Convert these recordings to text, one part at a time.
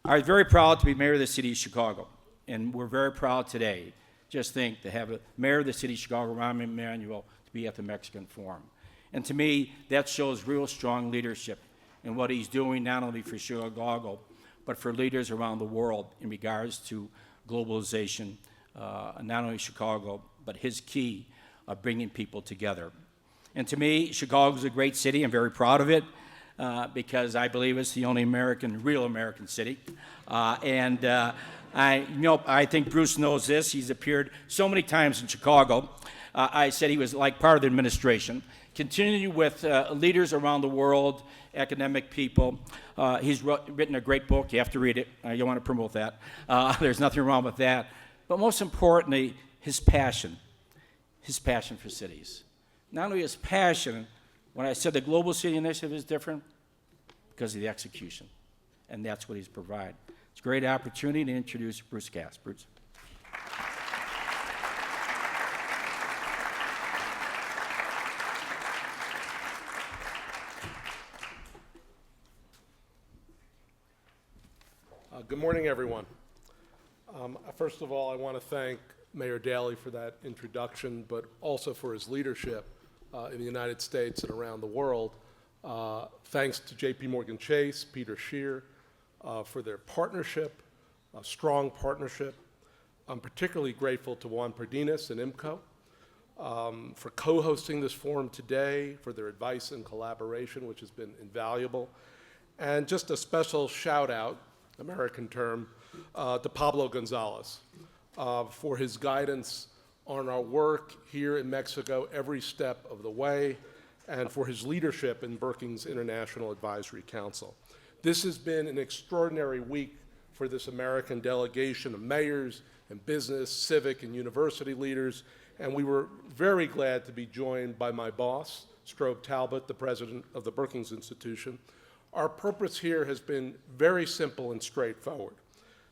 I was very proud to be mayor of the city of Chicago, and we're very proud today, just think, to have a mayor of the city of Chicago, Rahm Emanuel, to be at the Mexican Forum. And to me, that shows real strong leadership in what he's doing, not only for Chicago, but for leaders around the world in regards to globalization, not only Chicago, but his key of bringing people together. And to me, Chicago is a great city. I'm very proud of it because I believe it's the only real American city. I think Bruce knows this. He's appeared so many times in Chicago. I said he was like part of the administration. Continue with leaders around the world, academic people. He's written a great book. You have to read it. You want to promote that. There's nothing wrong with that. But most importantly, his passion for cities. Not only his passion, when I said the Global City Initiative is different, because of the execution. And that's what he's provided. It's a great opportunity to introduce Bruce Katz. Bruce. Good morning, everyone. First of all, I want to thank Mayor Daley for that introduction, but also for his leadership in the United States and around the world. Thanks to J.P. Morgan Chase, Peter Scheer, for their partnership, a strong partnership. I'm particularly grateful to Juan Perdinas and IMCO for co-hosting this forum today, for their advice and collaboration, which has been invaluable. And just a special shout out, American term, to Pablo Gonzalez for his guidance on our work here in Mexico every step of the way, and for his leadership in Brookings International Advisory Council. This has been an extraordinary week for this American delegation of mayors and business, civic, and university leaders, and we were very glad to be joined by my boss, Strobe Talbot, the president of the Brookings Institution. Our purpose here has been very simple and straightforward: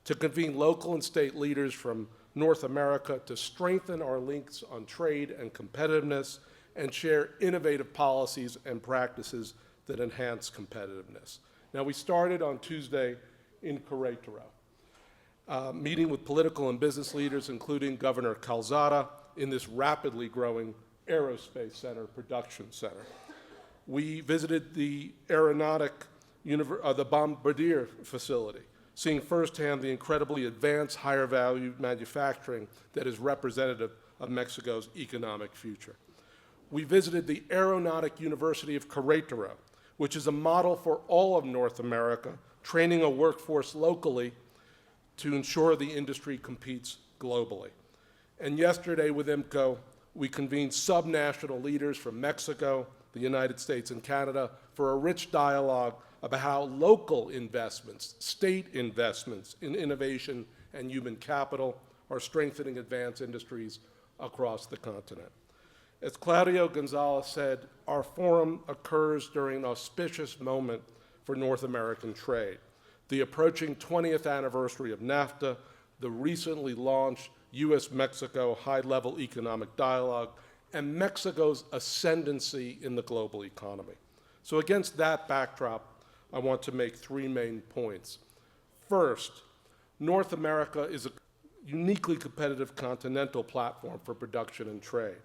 to convene local and state leaders from North America to strengthen our links on trade and competitiveness and share innovative policies and practices that enhance competitiveness. Now, we started on Tuesday in Querétaro, meeting with political and business leaders, including Governor Calzada, in this rapidly growing Aerospace Center, production center. We visited the the Bombardier facility, seeing firsthand the incredibly advanced, higher value manufacturing that is representative of Mexico's economic future. We visited the Aeronautic University of Querétaro, which is a model for all of North America, training a workforce locally to ensure the industry competes globally. And yesterday with IMCO, we convened subnational leaders from Mexico, the United States, and Canada for a rich dialogue about how local investments, state investments in innovation and human capital are strengthening advanced industries across the continent. As Claudio Gonzalez said, our forum occurs during an auspicious moment for North American trade: the approaching 20th anniversary of NAFTA, the recently launched U.S.-Mexico high-level economic dialogue, and Mexico's ascendancy in the global economy. So against that backdrop, I want to make three main points. First, North America is a uniquely competitive continental platform for production and trade.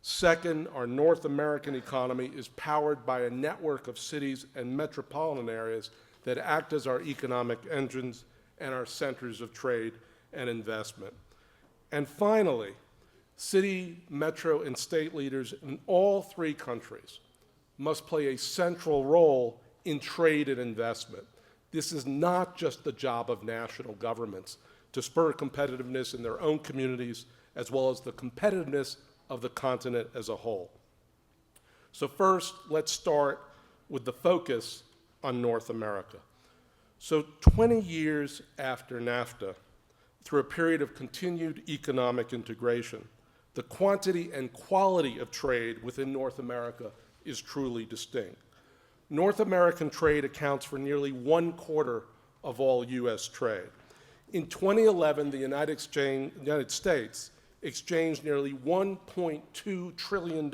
Second, our North American economy is powered by a network of cities and metropolitan areas that act as our economic engines and our centers of trade and investment. And finally, city, metro, and state leaders in all three countries must play a central role in trade and investment. This is not just the job of national governments to spur competitiveness in their own communities, as well as the competitiveness of the continent as a whole. So first, let's start with the focus on North America. So 20 years after NAFTA, through a period of continued economic integration, the quantity and quality of trade within North America is truly distinct. North American trade accounts for nearly 1/4 of all U.S. trade. In 2011, the United States exchanged nearly $1.2 trillion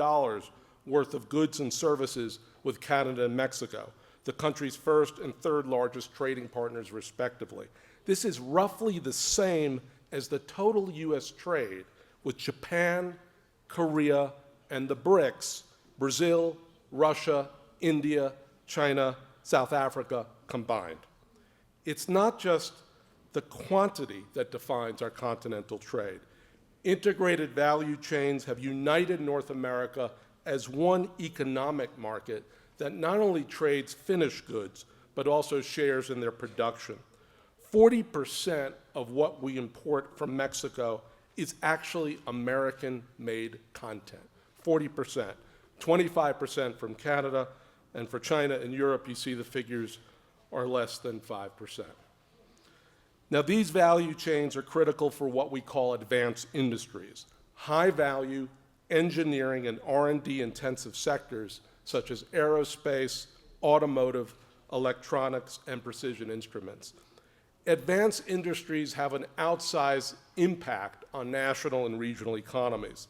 worth of goods and services with Canada and Mexico. the country's first and third largest trading partners, respectively. This is roughly the same as the total U.S. trade with Japan, Korea, and the BRICS, Brazil, Russia, India, China, South Africa combined. It's not just the quantity that defines our continental trade. Integrated value chains have united North America as one economic market that not only trades finished goods, but also shares in their production. 40% of what we import from Mexico is actually American-made content. 40%. 25% from Canada, and for China and Europe, you see the figures are less than 5%. Now, these value chains are critical for what we call advanced industries, high-value, engineering and R&D intensive sectors such as aerospace, automotive, electronics, and precision instruments. Advanced industries have an outsized impact on national and regional economies.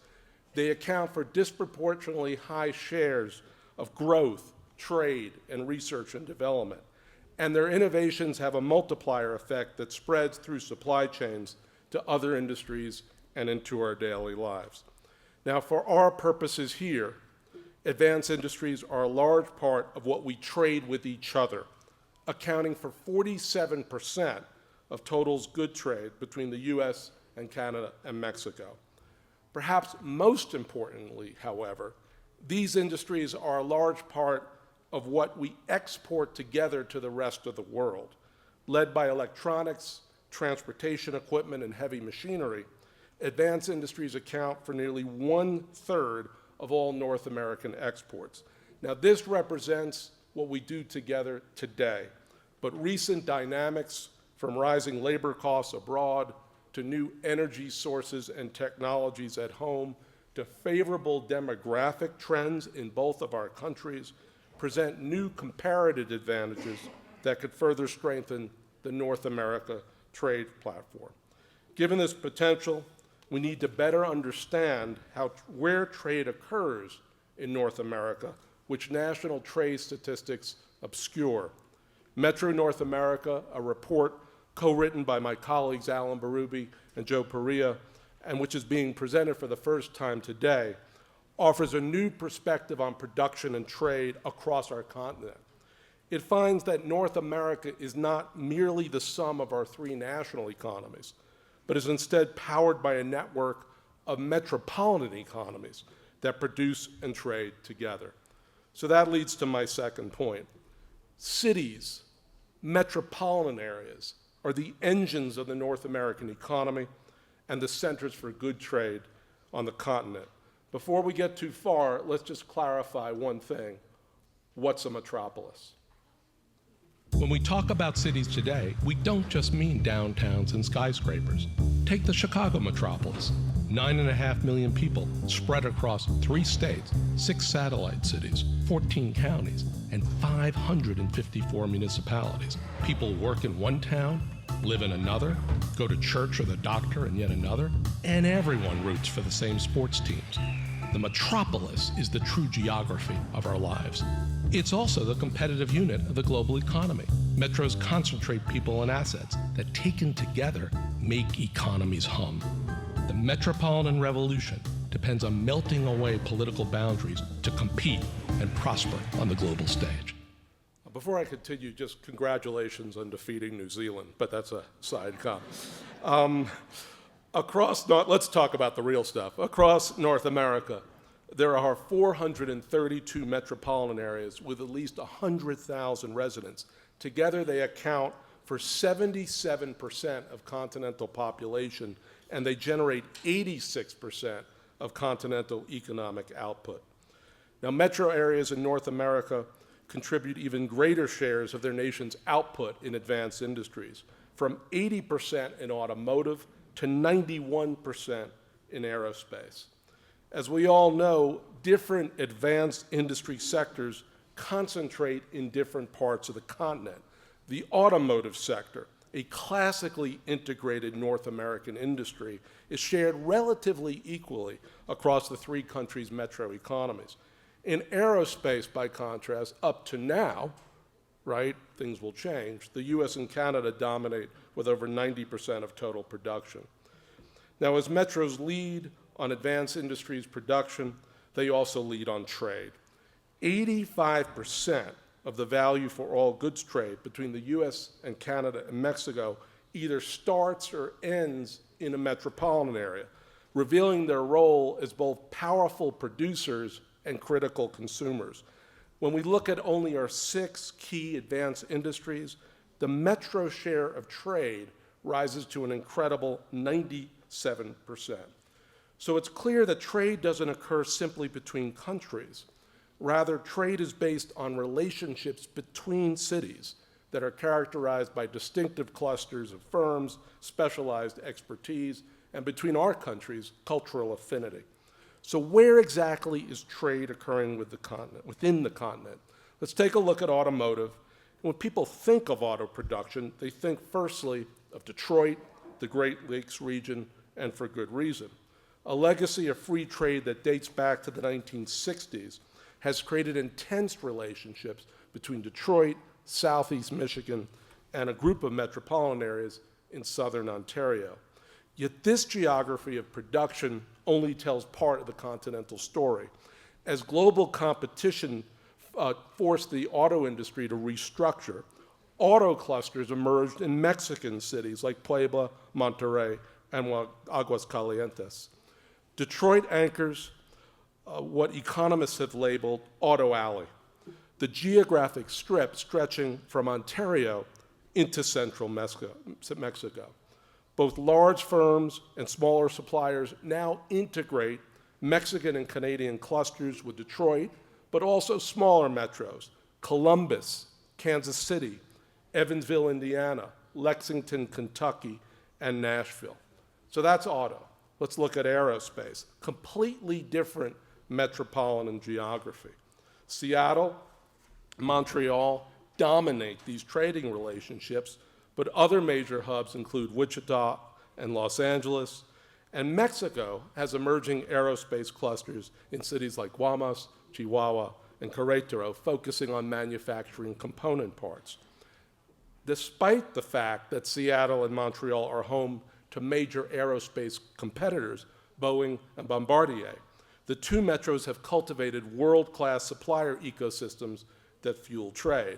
They account for disproportionately high shares of growth, trade, and research and development. And their innovations have a multiplier effect that spreads through supply chains to other industries and into our daily lives. Now, for our purposes here, advanced industries are a large part of what we trade with each other, accounting for 47% of total good trade between the U.S. and Canada and Mexico. Perhaps most importantly, however, these industries are a large part of what we export together to the rest of the world. Led by electronics, transportation equipment, and heavy machinery, advanced industries account for nearly 1/3 of all North American exports. Now, this represents what we do together today, but recent dynamics from rising labor costs abroad to new energy sources and technologies at home to favorable demographic trends in both of our countries present new comparative advantages that could further strengthen the North America trade platform. Given this potential, we need to better understand where trade occurs in North America, which national trade statistics obscure. Metro North America, a report co-written by my colleagues Alan Berube and Joe Perea, and which is being presented for the first time today, offers a new perspective on production and trade across our continent. It finds that North America is not merely the sum of our three national economies, but is instead powered by a network of metropolitan economies that produce and trade together. So that leads to my second point. Cities, metropolitan areas, are the engines of the North American economy and the centers for good trade on the continent. Before we get too far, let's just clarify one thing. What's a metropolis? When we talk about cities today, we don't just mean downtowns and skyscrapers. Take the Chicago metropolis. 9.5 million people spread across 3 states, 6 satellite cities, 14 counties, and 554 municipalities. People work in one town, live in another, go to church or the doctor in yet another, and everyone roots for the same sports teams. The metropolis is the true geography of our lives. It's also the competitive unit of the global economy. Metros concentrate people and assets that, taken together, make economies hum. The metropolitan revolution depends on melting away political boundaries to compete and prosper on the global stage. Before I continue, just congratulations on defeating New Zealand, but that's a side comment. Let's talk about the real stuff. Across North America, there are 432 metropolitan areas with at least 100,000 residents. Together, they account for 77% of continental population, and they generate 86% of continental economic output. Now, metro areas in North America contribute even greater shares of their nation's output in advanced industries, from 80% in automotive to 91% in aerospace. As we all know, different advanced industry sectors concentrate in different parts of the continent. The automotive sector, a classically integrated North American industry, is shared relatively equally across the 3 countries' metro economies. In aerospace, by contrast, up to now, right? Things will change. The US and Canada dominate with over 90% of total production. Now, as metros lead on advanced industries production, they also lead on trade. 85% of the value for all goods trade between the US and Canada and Mexico either starts or ends in a metropolitan area, revealing their role as both powerful producers and critical consumers. When we look at only our 6 key advanced industries, the metro share of trade rises to an incredible 97%. So it's clear that trade doesn't occur simply between countries. Rather, trade is based on relationships between cities that are characterized by distinctive clusters of firms, specialized expertise, and between our countries, cultural affinity. So where exactly is trade occurring within the continent? Let's take a look at automotive. When people think of auto production, they think firstly of Detroit, the Great Lakes region, and for good reason. A legacy of free trade that dates back to the 1960s has created intense relationships between Detroit, Southeast Michigan, and a group of metropolitan areas in southern Ontario. Yet this geography of production only tells part of the continental story. As global competition forced the auto industry to restructure, auto clusters emerged in Mexican cities like Puebla, Monterrey, and Aguascalientes. Detroit anchors what economists have labeled Auto Alley, the geographic strip stretching from Ontario into central Mexico. Both large firms and smaller suppliers now integrate Mexican and Canadian clusters with Detroit, but also smaller metros, Columbus, Kansas City, Evansville, Indiana, Lexington, Kentucky, and Nashville. So that's auto. Let's look at aerospace, completely different metropolitan geography. Seattle, Montreal dominate these trading relationships, but other major hubs include Wichita and Los Angeles, and Mexico has emerging aerospace clusters in cities like Guaymas, Chihuahua, and Querétaro, focusing on manufacturing component parts. Despite the fact that Seattle and Montreal are home to major aerospace competitors, Boeing and Bombardier, the two metros have cultivated world-class supplier ecosystems that fuel trade.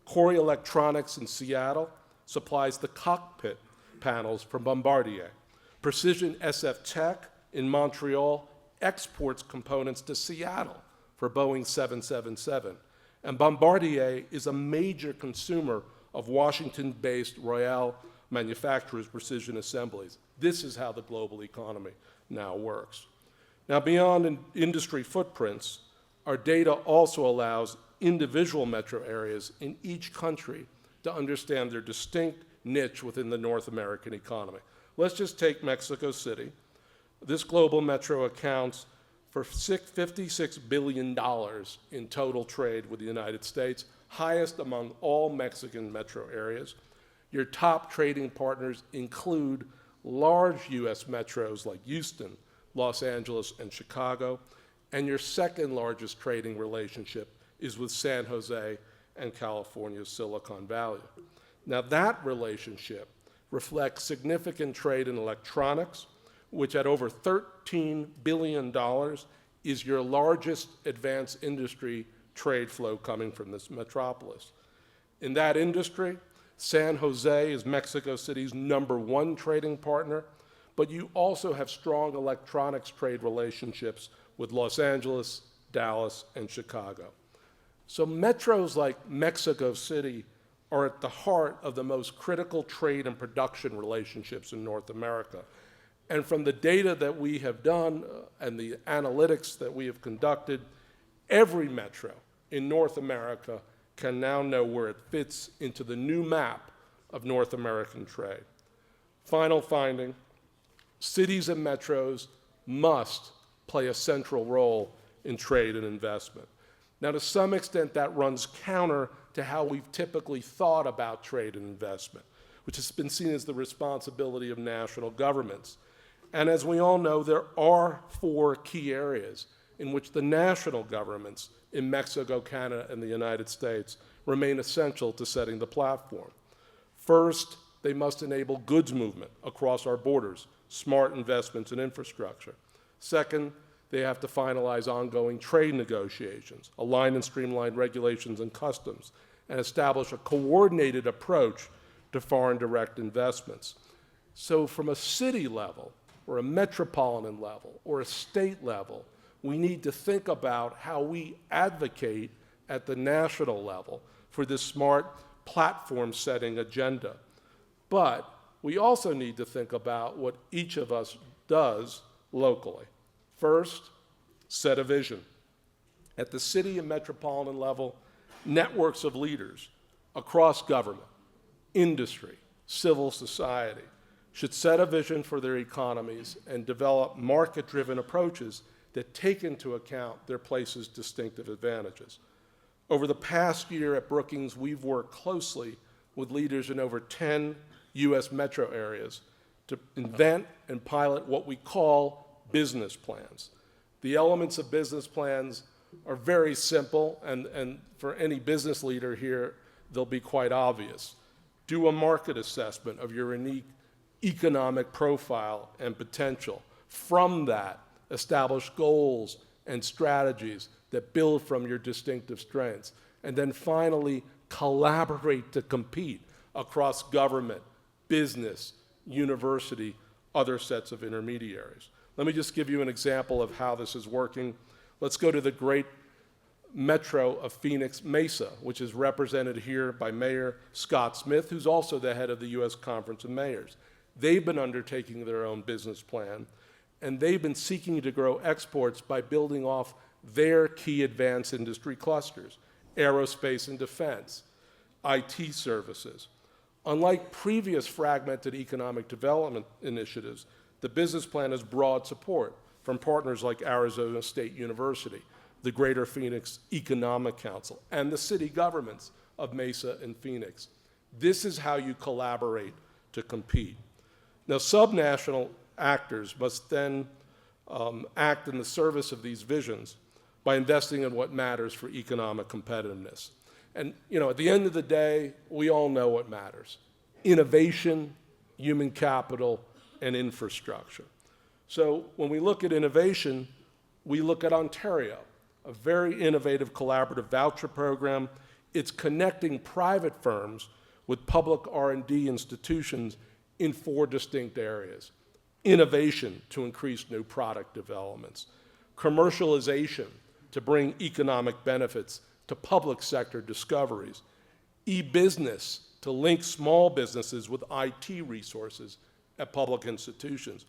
Corey Electronics in Seattle supplies the cockpit panels from Bombardier. Precision SF Tech in Montreal exports components to Seattle for Boeing 777. And Bombardier is a major consumer of Washington-based Royale Manufacturers Precision Assemblies. This is how the global economy now works. Now, beyond industry footprints, our data also allows individual metro areas in each country to understand their distinct niche within the North American economy. Let's just take Mexico City. This global metro accounts for $56 billion in total trade with the United States, highest among all Mexican metro areas. Your top trading partners include large US metros like Houston, Los Angeles, and Chicago, and your second largest trading relationship is with San Jose and California's Silicon Valley. Now that relationship reflects significant trade in electronics, which at over $13 billion is your largest advanced industry trade flow coming from this metropolis. In that industry, San Jose is Mexico City's #1 trading partner, but you also have strong electronics trade relationships with Los Angeles, Dallas, and Chicago. So metros like Mexico City are at the heart of the most critical trade and production relationships in North America. And from the data that we have done and the analytics that we have conducted, every metro in North America can now know where it fits into the new map of North American trade. Final finding, cities and metros must play a central role in trade and investment. Now, to some extent, that runs counter to how we've typically thought about trade and investment, which has been seen as the responsibility of national governments. And as we all know, there are 4 key areas in which the national governments in Mexico, Canada, and the United States remain essential to setting the platform. First, they must enable goods movement across our borders, smart investments in infrastructure. Second, they have to finalize ongoing trade negotiations, align and streamline regulations and customs, and establish a coordinated approach to foreign direct investments. So from a city level, or a metropolitan level, or a state level, we need to think about how we advocate at the national level for this smart platform-setting agenda. But we also need to think about what each of us does locally. First, set a vision. At the city and metropolitan level, networks of leaders across government, industry, civil society should set a vision for their economies and develop market-driven approaches that take into account their place's distinctive advantages. Over the past year at Brookings, we've worked closely with leaders in over 10 U.S. metro areas to invent and pilot what we call business plans. The elements of business plans are very simple, and for any business leader here, they'll be quite obvious. Do a market assessment of your unique economic profile and potential. From that, establish goals and strategies that build from your distinctive strengths. And then finally, collaborate to compete across government, business, university, other sets of intermediaries. Let me just give you an example of how this is working. Let's go to the great metro of Phoenix Mesa, which is represented here by Mayor Scott Smith, who's also the head of the U.S. Conference of Mayors. They've been undertaking their own business plan, and they've been seeking to grow exports by building off their key advanced industry clusters, aerospace and defense, IT services. Unlike previous fragmented economic development initiatives, the business plan has broad support from partners like Arizona State University, the Greater Phoenix Economic Council, and the city governments of Mesa and Phoenix. This is how you collaborate to compete. Now, subnational actors must then act in the service of these visions by investing in what matters for economic competitiveness. And, at the end of the day, we all know what matters: innovation, human capital, and infrastructure. So when we look at innovation, we look at Ontario, a very innovative collaborative voucher program. It's connecting private firms with public R&D institutions in 4 distinct areas: innovation to increase new product developments, commercialization to bring economic benefits to public sector discoveries, e-business to link small businesses with IT resources at public institutions,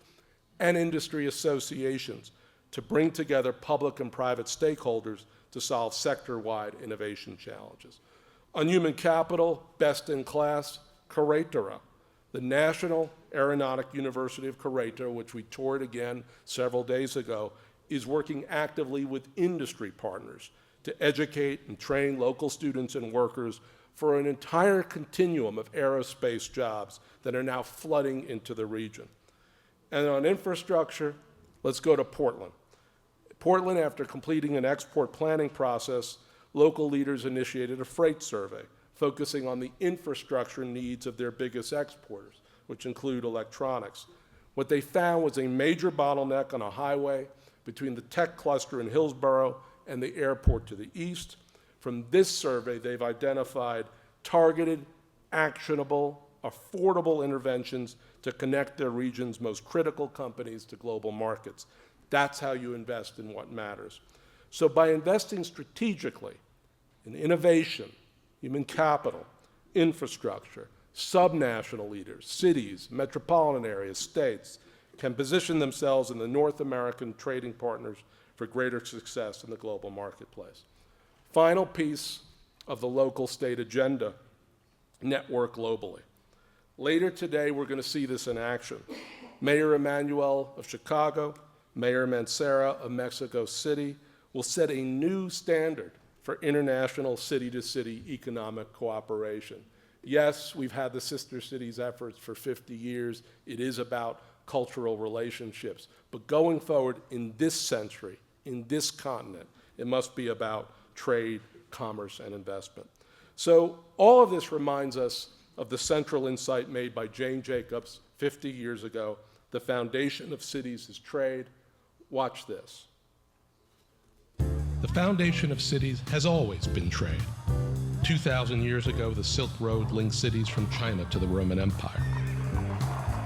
and industry associations to bring together public and private stakeholders to solve sector-wide innovation challenges. On human capital, best in class, Querétaro, the National Aeronautic University of Querétaro, which we toured again several days ago, is working actively with industry partners to educate and train local students and workers for an entire continuum of aerospace jobs that are now flooding into the region. And on infrastructure, let's go to Portland. Portland, after completing an export planning process, local leaders initiated a freight survey focusing on the infrastructure needs of their biggest exporters, which include electronics. What they found was a major bottleneck on a highway between the tech cluster in Hillsborough and the airport to the east. From this survey, they've identified targeted, actionable, affordable interventions to connect their region's most critical companies to global markets. That's how you invest in what matters. So by investing strategically in innovation, human capital, infrastructure, subnational leaders, cities, metropolitan areas, states can position themselves in the North American trading partners for greater success in the global marketplace. Final piece of the local state agenda: network globally. Later today, we're going to see this in action. Mayor Emanuel of Chicago, Mayor Mancera of Mexico City will set a new standard for international city-to-city economic cooperation. Yes, we've had the Sister Cities efforts for 50 years. It is about cultural relationships. But going forward in this century, in this continent, it must be about trade, commerce, and investment. So all of this reminds us of the central insight made by Jane Jacobs 50 years ago. The foundation of cities is trade. Watch this. The foundation of cities has always been trade. 2,000 years ago, the Silk Road linked cities from China to the Roman Empire.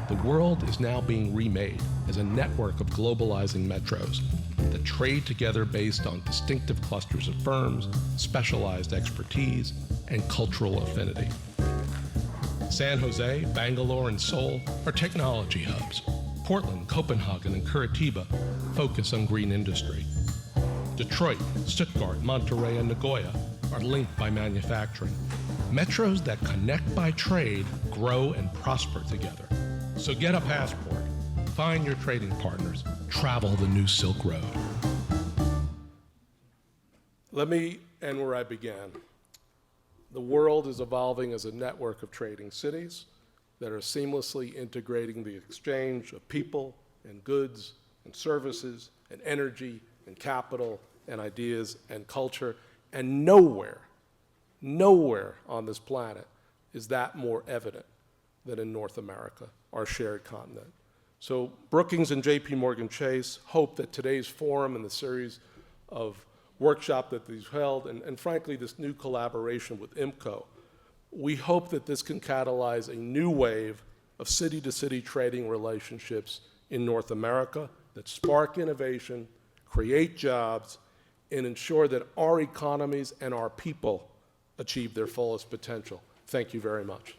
The world is now being remade as a network of globalizing metros that trade together based on distinctive clusters of firms, specialized expertise, and cultural affinity. San Jose, Bangalore, and Seoul are technology hubs. Portland, Copenhagen, and Curitiba focus on green industry. Detroit, Stuttgart, Monterrey, and Nagoya are linked by manufacturing. Metros that connect by trade grow and prosper together. So get a passport, find your trading partners, travel the new Silk Road. Let me end where I began. The world is evolving as a network of trading cities that are seamlessly integrating the exchange of people and goods and services and energy and capital and ideas and culture. And nowhere on this planet is that more evident than in North America, our shared continent. So Brookings and JP Morgan Chase hope that today's forum and the series of workshop that these held, and frankly, this new collaboration with IMCO, we hope that this can catalyze a new wave of city-to-city trading relationships in North America that spark innovation, create jobs, and ensure that our economies and our people achieve their fullest potential. Thank you very much.